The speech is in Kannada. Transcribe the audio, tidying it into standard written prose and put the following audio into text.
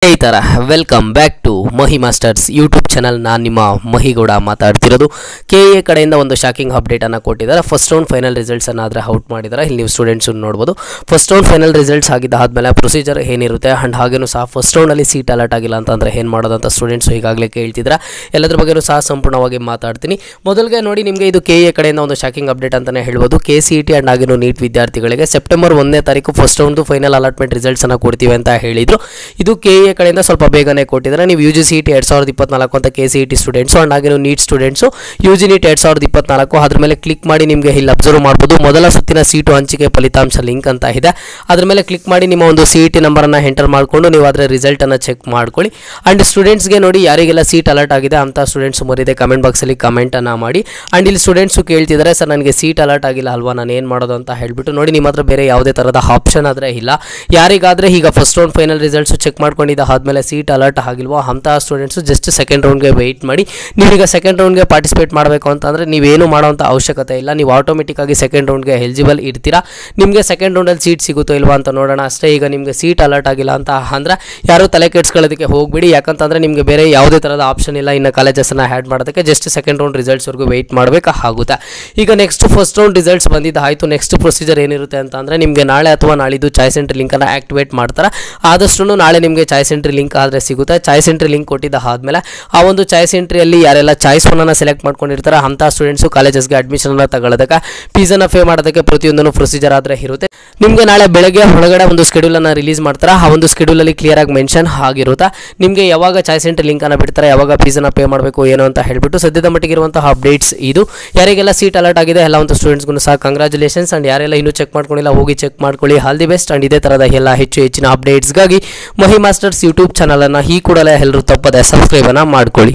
ಸ್ನೇಹಿತರ welcome back to Mahi masters YouTube channel. ನಾನು ನಿಮ್ಮ ಮಹಿಗೌಡ ಮಾತಾಡ್ತಿರೋದು. KA ಕಡೆಯಿಂದ ಒಂದು ಶಾಕಿಂಗ್ ಅಪ್ಡೇಟನ್ನು ಕೊಟ್ಟಿದ್ದಾರೆ. ಫಸ್ಟ್ ರೌಂಡ್ ಫೈನಲ್ ರಿಸಲ್ಟ್ಸನ್ನು ಆದರೆ ಔಟ್ ಮಾಡಿದ್ದಾರೆ. ಇಲ್ಲಿ ನೀವು ಸ್ಟೂಡೆಂಟ್ಸ್ ನೋಡ್ಬೋದು. ಫಸ್ಟ್ ರೌಂಡ್ ಫೈನಲ್ ರಿಸಲ್ಟ್ಸ್ ಆಗಿದ್ದಾದಮೇಲೆ ಪ್ರೊಸೀಜರ್ ಏನಿರುತ್ತೆ ಆ್ಯಂಡ್ ಹಾಗೇನು ಸಹ ಫಸ್ಟ್ ರೌಂಡಲ್ಲಿ ಸೀಟ್ ಅಲರ್ಟ್ ಆಗಿಲ್ಲ ಅಂತಂದರೆ ಏನು ಮಾಡೋದಂತ ಸ್ಟೂಡೆಂಟ್ಸು ಈಗಾಗಲೇ ಕೇಳ್ತಿದ್ರೆ ಎಲ್ಲದ್ರ ಬಗ್ಗೆಯೂ ಸಹ ಸಂಪೂರ್ಣವಾಗಿ ಮಾತಾಡ್ತೀನಿ. ಮೊದಲಿಗೆ ನೋಡಿ, ನಿಮಗೆ ಇದು KA ಕಡೆಯಿಂದ ಒಂದು ಶಾಕಿಂಗ್ ಅಪ್ಡೇಟ್ ಅಂತಲೇ ಹೇಳ್ಬೋದು. KCET ಆ್ಯಂಡ್ ಹಾಗೇನು ನೀಟ್ ವಿದ್ಯಾರ್ಥಿಗಳಿಗೆ ಸೆಪ್ಟೆಂಬರ್ 1ನೇ ತಾರೀಕು ಫಸ್ಟ್ ರೌಂಡು ಫೈನಲ್ ಅಲಾಟ್ಮೆಂಟ್ ರಿಸಲ್ಟ್ಸನ್ನು ಕೊಡ್ತೀವಿ ಅಂತ ಹೇಳಿದರು. ಇದು KA ಕಡೆಯಿಂದ ಸ್ವಲ್ಪ ಬೇಗನೆ ಕೊಟ್ಟಿದ್ದಾರೆ. ನೀವು UGCET 2024 ಅಂತ KCET ಸ್ಟೂಡೆಂಟ್ಸು ಆ್ಯಂಡ್ ಹಾಗೆ ನೀಟ್ ಸ್ಟೂಡೆಂಟ್ಸು UG NEET 2024 ಅದ್ರ ಮೇಲೆ ಕ್ಲಿಕ್ ಮಾಡಿ ನಿಮಗೆ ಇಲ್ಲಿ ಅಬ್ಸರ್ವ್ ಮಾಡ್ಬೋದು. ಮೊದಲ ಸುತ್ತಿನ ಸೀಟು ಹಂಚಿಕೆ ಫಲಿತಾಂಶ ಲಿಂಕ್ ಅಂತ ಇದೆ. ಅದ್ರ ಮೇಲೆ ಕ್ಲಿಕ್ ಮಾಡಿ ನಿಮ್ಮ ಒಂದು CET ನಂಬರನ್ನು ಎಂಟರ್ ಮಾಡಿಕೊಂಡು ನೀವು ಅದರ ರಿಸಲ್ಟನ್ನು ಚೆಕ್ ಮಾಡ್ಕೊಳ್ಳಿ. ಆ್ಯಂಡ್ ಸ್ಟೂಡೆಂಟ್ಸ್ಗೆ ನೋಡಿ, ಯಾರಿಗೆಲ್ಲ ಸೀಟ್ ಅಲರ್ಟ್ ಆಗಿದೆ ಅಂತ ಸ್ಟೂಡೆಂಟ್ಸ್ ಮರಿದೆ ಕಮೆಂಟ್ ಬಾಕ್ಸಲ್ಲಿ ಕಮೆಂಟನ್ನು ಮಾಡಿ. ಆ್ಯಂಡ್ ಇಲ್ಲಿ ಸ್ಟೂಡೆಂಟ್ಸು ಕೇಳ್ತಿದ್ದಾರೆ, ಸರ್ ನನಗೆ ಸೀಟ್ ಅಲರ್ಟ್ ಆಗಿಲ್ಲ ಅಲ್ವಾ, ನಾನು ಏನು ಮಾಡೋದು ಅಂತ ಹೇಳ್ಬಿಟ್ಟು. ನೋಡಿ, ನಿಮ್ಮ ಹತ್ರ ಬೇರೆ ಯಾವುದೇ ಥರದ ಆಪ್ಷನ್ ಆದರೆ ಇಲ್ಲ. ಯಾರಿಗಾದರೆ ಈಗ first round final results check ಮಾಡ್ಕೊಂಡಿದ್ದ ಆದಮೇಲೆ ಸೀಟ್ ಅಲರ್ಟ್ ಆಗಿಲ್ವೋ ಅಂತಹ ಸ್ಟೂಡೆಂಟ್ಸು ಜಸ್ಟ್ ಸೆಕೆಂಡ್ ರೌಂಡ್ಗೆ ವೆಯ್ಟ್ ಮಾಡಿ. ನೀವೀಗ ಸೆಕೆಂಡ್ ರೌಂಡ್ಗೆ ಪಾರ್ಟಿಸಿಪೇಟ್ ಮಾಡಬೇಕು ಅಂತಂದರೆ ನೀವೇನು ಮಾಡೋಂಥ ಅವಶ್ಯಕತೆ ಇಲ್ಲ. ನೀವು ಆಟೋಮೆಟಿಕ್ಕಾಗಿ ಸೆಕೆಂಡ್ ರೌಂಡ್ಗೆ ಎಲಿಜಿಬಲ್ ಇರ್ತೀರಾ. ನಿಮಗೆ ಸೆಕೆಂಡ್ ರೌಂಡಲ್ಲಿ ಸೀಟ್ ಸಿಗುತ್ತೋ ಇಲ್ವಾ ಅಂತ ನೋಡೋಣ ಅಷ್ಟೇ. ಈಗ ನಿಮಗೆ ಸೀಟ್ ಅಲರ್ಟ್ ಆಗಿಲ್ಲ ಅಂತ ಅಂದರೆ ಯಾರೂ ತಲೆ ಕೆಡಿಸ್ಕೊಳ್ಳೋದಕ್ಕೆ ಹೋಗ್ಬಿಡಿ. ಯಾಕಂತಂದರೆ ನಿಮಗೆ ಬೇರೆ ಯಾವುದೇ ಥರದ ಆಪ್ಷನ್ ಇಲ್ಲ ಇನ್ನು ಕಾಲೇಜಸ್ಸನ್ನು ಆ್ಯಡ್ ಮಾಡೋದಕ್ಕೆ. ಜಸ್ಟ್ ಸೆಕೆಂಡ್ ರೌಂಡ್ ರಿಸಲ್ಟ್ಸ್ವರೆಗೂ ವೆಯ್ಟ್ ಮಾಡಬೇಕಾಗುತ್ತೆ. ಈಗ ನೆಕ್ಸ್ಟ್ ಫಸ್ಟ್ ರೌಂಡ್ ರಿಸಲ್ಟ್ಸ್ ಬಂದಿದ್ದಾಯಿತು. ನೆಕ್ಸ್ಟ್ ಪ್ರೊಸೀಜರ್ ಏನಿರುತ್ತೆ ಅಂತಂದರೆ ನಿಮಗೆ ನಾಳೆ ಅಥವಾ ನಾಳಿದ್ದು ಚಾಯ್ಸ್ ಎಂಟ್ರಿ ಲಿಂಕನ್ನು ಆ್ಯಕ್ಟಿವೇಟ್ ಮಾಡ್ತಾರೆ. ಆದಷ್ಟು ನಾಳೆ ನಿಮಗೆ ಚಾಯ್ಸ್ ಎಂಟ್ರಿ ಲಿಂಕ್ ಆದರೆ ಸಿಗುತ್ತೆ. ಚಾಯ್ಸ್ ಎಂಟ್ರಿ ಲಿಂಕ್ ಕೊಟ್ಟಿದ್ದ ಆದಮೇಲೆ ಆ ಒಂದು ಚಾಯ್ಸ್ ಎಂಟ್ರಿಯಲ್ಲಿ ಯಾರೆಲ್ಲ ಚಾಯ್ಸ್ ಒನ್ನನ್ನು ಸೆಲೆಕ್ಟ್ ಮಾಡ್ಕೊಂಡಿರ್ತಾರೆ ಅಂಥ ಸ್ಟೂಡೆಂಟ್ಸು ಕಾಲೇಜಸ್ಗೆ ಅಡ್ಮಿಷನನ್ನು ತಗೊಳ್ಳೋದಕ್ಕೆ, ಫೀಸನ್ನು ಪೇ ಮಾಡೋದಕ್ಕೆ ಪ್ರತಿಯೊಂದನ್ನು ಪ್ರೊಸೀಜರ್ ಆದರೆ ಇರುತ್ತೆ. ನಿಮಗೆ ನಾಳೆ ಬೆಳಗ್ಗೆ ಒಳಗಡೆ ಒಂದು ಸ್ಕೆಡ್ಯೂಲನ್ನು ರಿಲೀಸ್ ಮಾಡ್ತಾರೆ. ಆ ಒಂದು ಸ್ಕೆಡ್ಯೂಲಲ್ಲಿ ಕ್ಲಿಯರಾಗಿ ಮೆನ್ಷನ್ ಆಗಿರುತ್ತೆ. ನಿಮಗೆ ಯಾವಾಗ ಚಾಯ್ಸ್ ಎಂಟ್ರಿ ಲಿಂಕನ್ನು ಬಿಡ್ತಾರೆ, ಯಾವಾಗ ಫೀಸನ್ನು ಪೇ ಮಾಡಬೇಕು ಏನು ಅಂತ ಹೇಳಿಬಿಟ್ಟು ಸದ್ಯದ ಮಟ್ಟಿಗೆ ಇರುವಂತಹ ಅಪ್ಡೇಟ್ಸ್ ಇದು. ಯಾರಿಗೆಲ್ಲ ಸೀಟ್ ಅಲರ್ಟ್ ಆಗಿದೆ ಎಲ್ಲ ಒಂದು ಸ್ಟೂಡೆಂಟ್ಸ್ಗೂ ಸಹ ಕಂಗ್ರಾಚುಲೇಷನ್ಸ್. ಆ್ಯಂಡ್ ಯಾರೆಲ್ಲ ಇನ್ನೂ ಚೆಕ್ ಮಾಡ್ಕೊಂಡಿಲ್ಲ ಹೋಗಿ ಚೆಕ್ ಮಾಡ್ಕೊಳ್ಳಿ. All the best. ಆ್ಯಂಡ್ ಇದೇ ಥರದ ಎಲ್ಲ ಹೆಚ್ಚಿನ ಅಪ್ಡೇಟ್ಸ್ಗಾಗಿ ಮಹಿ ಮಾಸ್ಟರ್ಸ್ ಯೂಟ್ಯೂಬ್ ಚಾನಲನ್ನು ಈ ಕೂಡಲೇ ಎಲ್ಲರೂ ತಪ್ಪದೆ ಸಬ್ಸ್ಕ್ರೈಬನ್ನು ಮಾಡ್ಕೊಳ್ಳಿ.